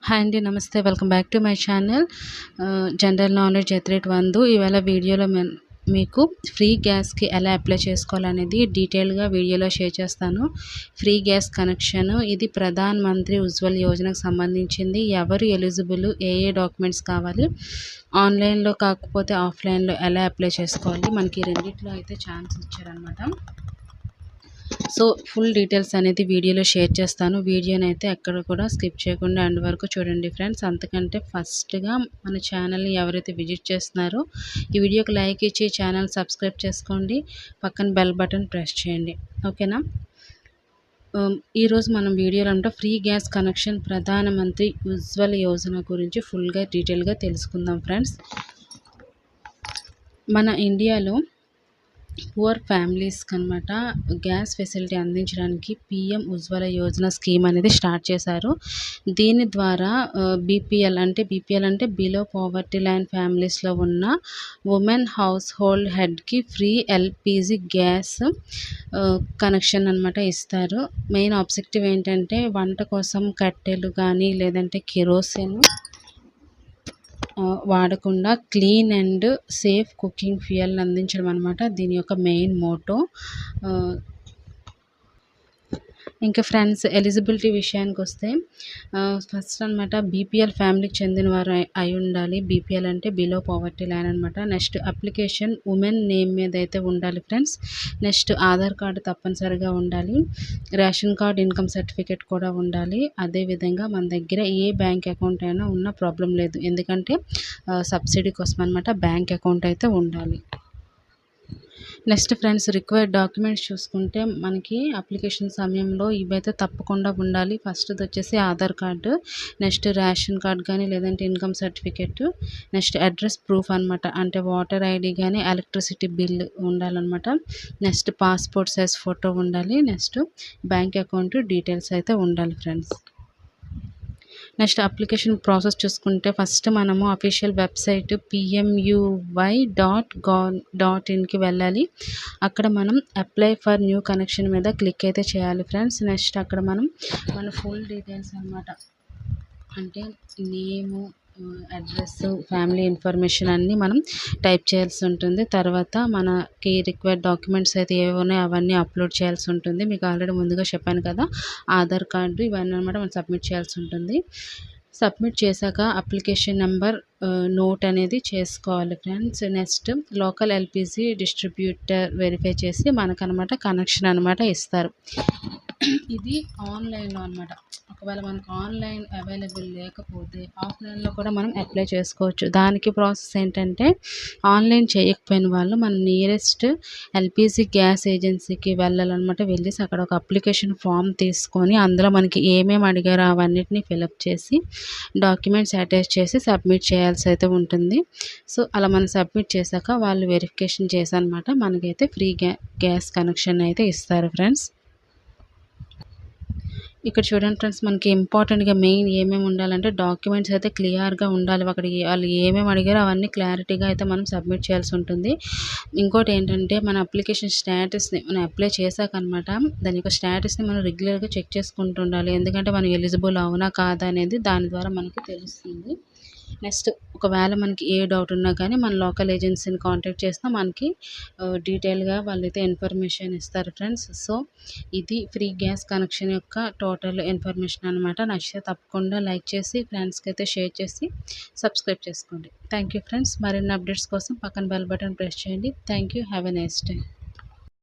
Hi అండి. నమస్తే. Welcome back to my channel general knowledge ఎత్రేట్ వందు. ఇవాళ వీడియోలో మీకు ఫ్రీ గ్యాస్కి ఎలా అప్లై చేసుకోవాలనేది డీటెయిల్గా వీడియోలో షేర్ చేస్తాను. ఫ్రీ గ్యాస్ కనెక్షన్ ఇది ప్రధాన్ మంత్రి ఉజ్వల్ యోజనకు సంబంధించింది. ఎవరు ఎలిజిబుల్, ఏ డాక్యుమెంట్స్ కావాలి, ఆన్లైన్లో కాకపోతే ఆఫ్లైన్లో ఎలా అప్లై చేసుకోవాలి, మనకి రెండిట్లో అయితే ఛాన్స్ ఇచ్చారనమాట. సో ఫుల్ డీటెయిల్స్ అనేది వీడియోలో షేర్ చేస్తాను. వీడియోని అయితే ఎక్కడ కూడా స్కిప్ చేయకుండా ఎండ్ వరకు చూడండి ఫ్రెండ్స్. అంతకంటే ఫస్ట్గా మన ఛానల్ని ఎవరైతే విజిట్ చేస్తున్నారో ఈ వీడియోకి లైక్ ఇచ్చి ఛానల్ సబ్స్క్రైబ్ చేసుకోండి. పక్కన బెల్ బటన్ ప్రెస్ చేయండి. ఓకేనా. ఈరోజు మనం వీడియోలో అంటే ఫ్రీ గ్యాస్ కనెక్షన్ ప్రధానమంత్రి ఉజ్వల్ యోజన గురించి ఫుల్గా డీటెయిల్గా తెలుసుకుందాం ఫ్రెండ్స్. మన ఇండియాలో పువర్ ఫ్యామిలీస్కి అనమాట గ్యాస్ ఫెసిలిటీ అందించడానికి పిఎం ఉజ్వల యోజన స్కీమ్ అనేది స్టార్ట్ చేశారు. దీని ద్వారా బీపీఎల్ అంటే బిలో పావర్టీ లైన్ ఫ్యామిలీస్లో ఉన్న ఉమెన్ హౌస్ హోల్డ్ హెడ్కి ఫ్రీ ఎల్పిజి గ్యాస్ కనెక్షన్ అనమాట ఇస్తారు. మెయిన్ ఆబ్జెక్టివ్ ఏంటంటే వంట కోసం కట్టెలు కానీ లేదంటే కెరోసిన్ వాడకుండా క్లీన్ అండ్ సేఫ్ కుకింగ్ ఫ్యూయల్ని అందించడం అనమాట దీని యొక్క మెయిన్ మోటో. ఇంకా ఫ్రెండ్స్, ఎలిజిబిలిటీ విషయానికి వస్తే ఫస్ట్ అనమాట బీపీఎల్ ఫ్యామిలీకి చెందిన వారు అయి ఉండాలి. బీపీఎల్ అంటే బిలో పావర్టీ లైన్ అనమాట. నెక్స్ట్ అప్లికేషన్ ఉమెన్ నేమ్ మీద అయితే ఉండాలి ఫ్రెండ్స్. నెక్స్ట్ ఆధార్ కార్డు తప్పనిసరిగా ఉండాలి. రేషన్ కార్డ్, ఇన్కమ్ సర్టిఫికేట్ కూడా ఉండాలి. అదేవిధంగా మన దగ్గర ఏ బ్యాంక్ అకౌంట్ అయినా ఉన్న ప్రాబ్లం లేదు, ఎందుకంటే సబ్సిడీ కోసం అనమాట బ్యాంక్ అకౌంట్ అయితే ఉండాలి. నెక్స్ట్ ఫ్రెండ్స్, రిక్వైర్డ్ డాక్యుమెంట్స్ చూసుకుంటే మనకి అప్లికేషన్ సమయంలో ఇవైతే తప్పకుండా ఉండాలి. ఫస్ట్ది వచ్చేసి Aadhaar card, next ration card కానీ లేదంటే income certificate, next address proof అనమాట, అంటే వాటర్ ఐడి కానీ ఎలక్ట్రిసిటీ బిల్ ఉండాలన్నమాట. నెక్స్ట్ పాస్పోర్ట్ సైజ్ ఫోటో ఉండాలి. నెక్స్ట్ బ్యాంక్ అకౌంట్ డీటెయిల్స్ అయితే ఉండాలి ఫ్రెండ్స్. నెక్స్ట్ అప్లికేషన్ ప్రాసెస్ చూసుకుంటే ఫస్ట్ మనము అఫీషియల్ వెబ్సైట్ pmui.gov.inకి వెళ్ళాలి. అక్కడ మనం అప్లై ఫర్ న్యూ కనెక్షన్ మీద క్లిక్ అయితే చేయాలి ఫ్రెండ్స్. నెక్స్ట్ అక్కడ మన ఫుల్ డీటెయిల్స్ అనమాట, అంటే నేము, అడ్రస్, ఫ్యామిలీ ఇన్ఫర్మేషన్ అన్నీ మనం టైప్ చేయాల్సి ఉంటుంది. తర్వాత మనకి రిక్వైర్డ్ డాక్యుమెంట్స్ అయితే ఏవి ఉన్నాయో అవన్నీ అప్లోడ్ చేయాల్సి ఉంటుంది. మీకు ఆల్రెడీ ముందుగా చెప్పాను కదా, ఆధార్ కార్డు ఇవన్నీ అనమాట మనం సబ్మిట్ చేయాల్సి ఉంటుంది. సబ్మిట్ చేశాక అప్లికేషన్ నెంబర్ నోట్ అనేది చేసుకోవాలి friends. Next local LPG distributor verify చేసి మనకనమాట కనెక్షన్ అనమాట ఇస్తారు. ఇది ఆన్లైన్లో అనమాట. ఒకవేళ మనకు ఆన్లైన్ అవైలబుల్ లేకపోతే ఆఫ్లైన్లో కూడా మనం అప్లై చేసుకోవచ్చు. దానికి ప్రాసెస్ ఏంటంటే, ఆన్లైన్ చేయకపోయిన వాళ్ళు మన నియరెస్ట్ ఎల్పిజి గ్యాస్ ఏజెన్సీకి వెళ్ళాలన్నమాట. వెళ్ళేసి అక్కడ ఒక అప్లికేషన్ ఫామ్ తీసుకొని అందులో మనకి ఏమేమి అడిగారో అవన్నిటిని ఫిలప్ చేసి డాక్యుమెంట్స్ అటాచ్ చేసి సబ్మిట్ చేయాల్సి అయితే ఉంటుంది. సో అలా మనం సబ్మిట్ చేశాక వాళ్ళు వెరిఫికేషన్ చేశానమాట మనకైతే ఫ్రీ గ్యాస్ కనెక్షన్ అయితే ఇస్తారు ఫ్రెండ్స్. ఇక్కడ చూడండి ఫ్రెండ్స్, మనకి ఇంపార్టెంట్గా మెయిన్ ఏమేమి ఉండాలంటే డాక్యుమెంట్స్ అయితే క్లియర్గా ఉండాలి. అక్కడికి వాళ్ళు ఏమేమి అడిగారో అవన్నీ క్లారిటీగా అయితే మనం సబ్మిట్ చేయాల్సి ఉంటుంది. ఇంకోటి ఏంటంటే, మన అప్లికేషన్ స్టేటస్ని మనం అప్లై చేశాక అనమాట దాని యొక్క స్టేటస్ని మనం రెగ్యులర్గా చెక్ చేసుకుంటూ ఉండాలి. ఎందుకంటే మనం ఎలిజిబుల్ అవునా కాదా అనేది దాని ద్వారా మనకి తెలుస్తుంది. నెక్స్ట్ ఒకవేళ మనకి ఏ డౌట్ ఉన్నా కానీ మన లోకల్ ఏజెన్సీని కాంటాక్ట్ చేస్తే మనకి డీటెయిల్గా వాళ్ళైతే ఇన్ఫర్మేషన్ ఇస్తారు ఫ్రెండ్స్. సో ఇది ఫ్రీ గ్యాస్ కనెక్షన్ యొక్క టోటల్ ఇన్ఫర్మేషన్ అనమాట. నచ్చితే తప్పకుండా లైక్ చేసి ఫ్రెండ్స్కి అయితే షేర్ చేసి సబ్స్క్రైబ్ చేసుకోండి. Thank you friends. మరిన్ని అప్డేట్స్ కోసం పక్కన బెల్ బటన్ ప్రెస్ చేయండి. Thank you. Have a nice day.